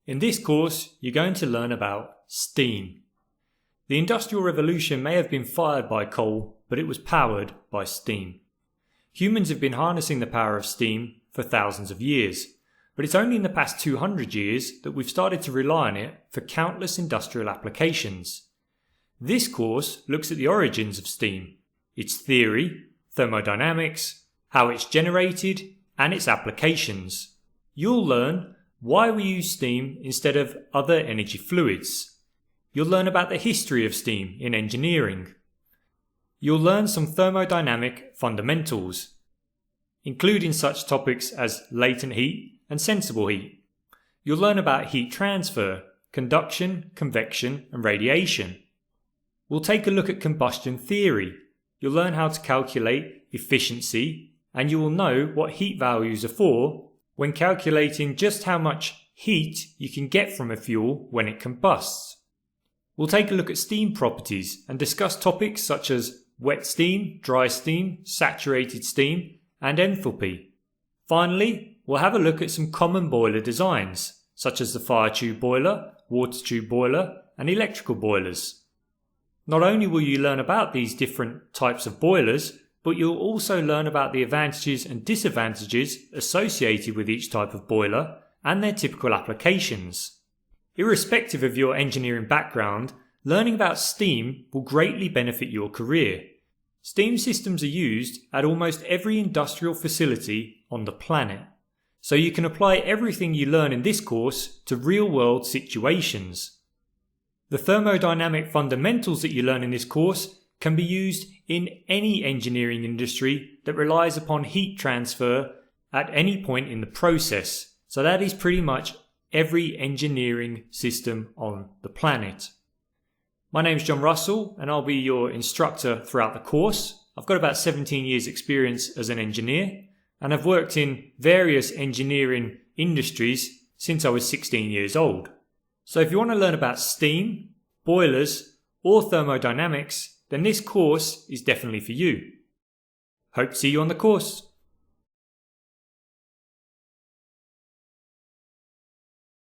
In this course, you're going to learn about steam. The Industrial Revolution may have been fired by coal, but it was powered by steam. Humans have been harnessing the power of steam for thousands of years, but it's only in the past 200 years that we've started to rely on it for countless industrial applications. This course looks at the origins of steam, its theory, thermodynamics, how it's generated, and its applications. You'll learn why we use steam instead of other energy fluids. You'll learn about the history of steam in engineering. You'll learn some thermodynamic fundamentals, including such topics as latent heat and sensible heat. You'll learn about heat transfer, conduction, convection, and radiation. We'll take a look at combustion theory. You'll learn how to calculate efficiency, and you will know what heat values are for when calculating just how much heat you can get from a fuel when it combusts. We'll take a look at steam properties and discuss topics such as wet steam, dry steam, saturated steam, and enthalpy. Finally, we'll have a look at some common boiler designs, such as the fire tube boiler, water tube boiler, and electrical boilers. Not only will you learn about these different types of boilers, but you'll also learn about the advantages and disadvantages associated with each type of boiler and their typical applications. Irrespective of your engineering background, learning about steam will greatly benefit your career. Steam systems are used at almost every industrial facility on the planet, so you can apply everything you learn in this course to real-world situations. The thermodynamic fundamentals that you learn in this course can be used in any engineering industry that relies upon heat transfer at any point in the process, so that is pretty much every engineering system on the planet. My name's John Russell and I'll be your instructor throughout the course. I've got about 17 years experience as an engineer and I've worked in various engineering industries since I was 16 years old. So if you want to learn about steam, boilers or thermodynamics, then this course is definitely for you. Hope to see you on the course.